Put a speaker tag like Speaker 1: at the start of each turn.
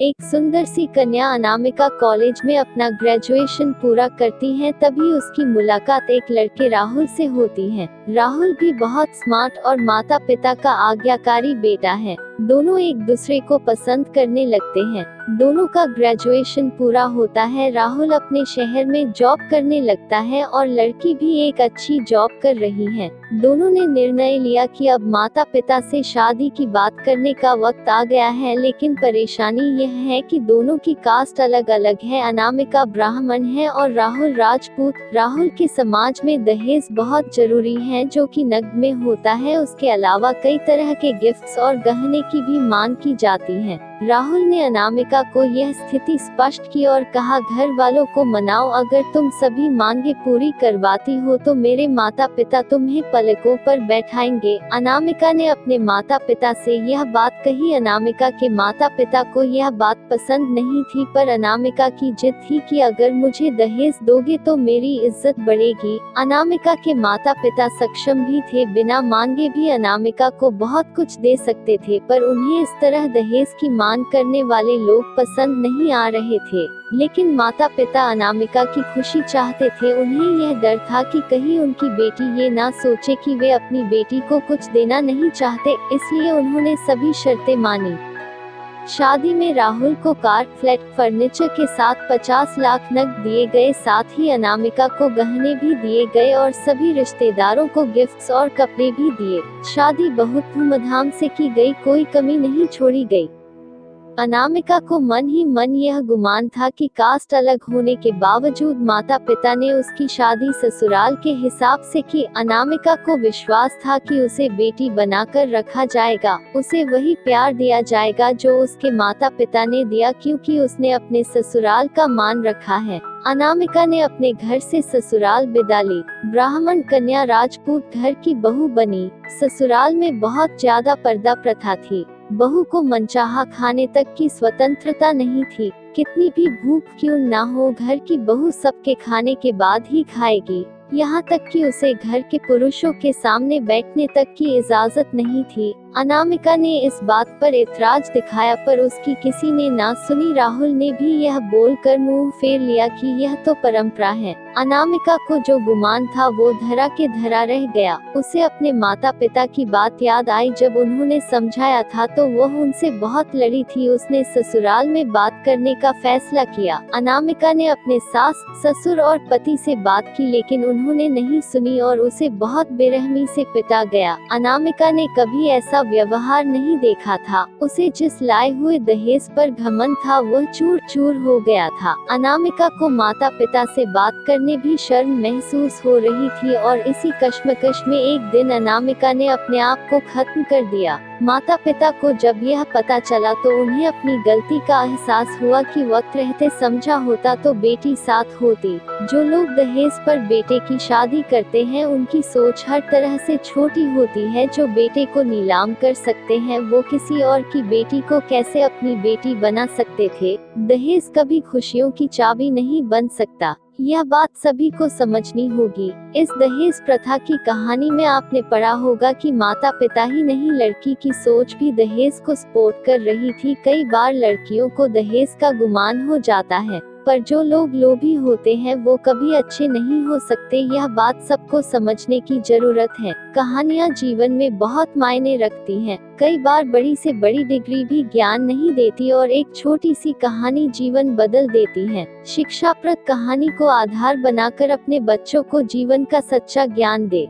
Speaker 1: एक सुंदर सी कन्या अनामिका कॉलेज में अपना ग्रेजुएशन पूरा करती है, तभी उसकी मुलाकात एक लड़के राहुल से होती है। राहुल भी बहुत स्मार्ट और माता पिता का आज्ञाकारी बेटा है। दोनों एक दूसरे को पसंद करने लगते हैं। दोनों का ग्रेजुएशन पूरा होता है। राहुल अपने शहर में जॉब करने लगता है और लड़की भी एक अच्छी जॉब कर रही है। दोनों ने निर्णय लिया कि अब माता पिता से शादी की बात करने का वक्त आ गया है, लेकिन परेशानी यह है कि दोनों की कास्ट अलग अलग है। अनामिका ब्राह्मण है और राहुल राजपूत। राहुल के समाज में दहेज बहुत जरूरी है, जो कि नगद में होता है। उसके अलावा कई तरह के गिफ्ट्स और गहने की भी मांग की जाती है। राहुल ने अनामिका को यह स्थिति स्पष्ट की और कहा, घर वालों को मनाओ, अगर तुम सभी मांगे पूरी करवाती हो तो मेरे माता पिता तुम्हें पलकों पर बैठाएंगे। अनामिका ने अपने माता पिता से यह बात कही। अनामिका के माता पिता को यह बात पसंद नहीं थी, पर अनामिका की जिद थी कि अगर मुझे दहेज दोगे तो मेरी इज्जत बढ़ेगी। अनामिका के माता पिता सक्षम भी थे, बिना मांगे भी अनामिका को बहुत कुछ दे सकते थे, पर उन्हें इस तरह दहेज की मांग करने वाले लोग पसंद नहीं आ रहे थे। लेकिन माता पिता अनामिका की खुशी चाहते थे। उन्हें यह डर था कि कहीं उनकी बेटी ये ना सोचे कि वे अपनी बेटी को कुछ देना नहीं चाहते, इसलिए उन्होंने सभी शर्तें मानी। शादी में राहुल को कार, फ्लैट, फर्नीचर के साथ 50 लाख नकद दिए गए। साथ ही अनामिका को गहने भी दिए गए और सभी रिश्तेदारों को गिफ्ट्स और कपड़े भी दिए। शादी बहुत धूमधाम से की गई, कोई कमी नहीं छोड़ी गई। अनामिका को मन ही मन यह गुमान था कि कास्ट अलग होने के बावजूद माता पिता ने उसकी शादी ससुराल के हिसाब से की। अनामिका को विश्वास था कि उसे बेटी बनाकर रखा जाएगा, उसे वही प्यार दिया जाएगा जो उसके माता पिता ने दिया, क्योंकि उसने अपने ससुराल का मान रखा है। अनामिका ने अपने घर से ससुराल विदा ली। ब्राह्मण कन्या राजपूत घर की बहू बनी। ससुराल में बहुत ज्यादा पर्दा प्रथा थी। बहू को मनचाहा खाने तक की स्वतंत्रता नहीं थी। कितनी भी भूख क्यों ना हो, घर की बहू सबके खाने के बाद ही खाएगी। यहाँ तक कि उसे घर के पुरुषों के सामने बैठने तक की इजाजत नहीं थी। अनामिका ने इस बात पर एतराज दिखाया, पर उसकी किसी ने ना सुनी। राहुल ने भी यह बोलकर मुंह फेर लिया कि यह तो परंपरा है। अनामिका को जो गुमान था वो धरा के धरा रह गया। उसे अपने माता पिता की बात याद आई। जब उन्होंने समझाया था तो वह उनसे बहुत लड़ी थी। उसने ससुराल में बात करने का फैसला किया। अनामिका ने अपने सास, ससुर और पति से बात की, लेकिन उन्होंने नहीं सुनी और उसे बहुत बेरहमी से पिटा गया। अनामिका ने कभी ऐसा व्यवहार नहीं देखा था। उसे जिस लाए हुए दहेज पर घमंड था वह चूर चूर हो गया था। अनामिका को माता पिता से बात करने भी शर्म महसूस हो रही थी और इसी कश्मकश में एक दिन अनामिका ने अपने आप को खत्म कर दिया। माता पिता को जब यह पता चला तो उन्हें अपनी गलती का एहसास हुआ कि वक्त रहते समझा होता तो बेटी साथ होती। जो लोग दहेज पर बेटे की शादी करते हैं उनकी सोच हर तरह से छोटी होती है। जो बेटे को नीलाम कर सकते हैं वो किसी और की बेटी को कैसे अपनी बेटी बना सकते थे। दहेज कभी खुशियों की चाबी नहीं बन सकता, यह बात सभी को समझनी होगी। इस दहेज प्रथा की कहानी में आपने पढ़ा होगा कि माता पिता ही नहीं, लड़की की सोच भी दहेज को सपोर्ट कर रही थी। कई बार लड़कियों को दहेज का गुमान हो जाता है, पर जो लोग लोभी होते हैं वो कभी अच्छे नहीं हो सकते। यह बात सबको समझने की जरूरत है। कहानियाँ जीवन में बहुत मायने रखती हैं। कई बार बड़ी से बड़ी डिग्री भी ज्ञान नहीं देती और एक छोटी सी कहानी जीवन बदल देती है। शिक्षाप्रद कहानी को आधार बनाकर अपने बच्चों को जीवन का सच्चा ज्ञान दे।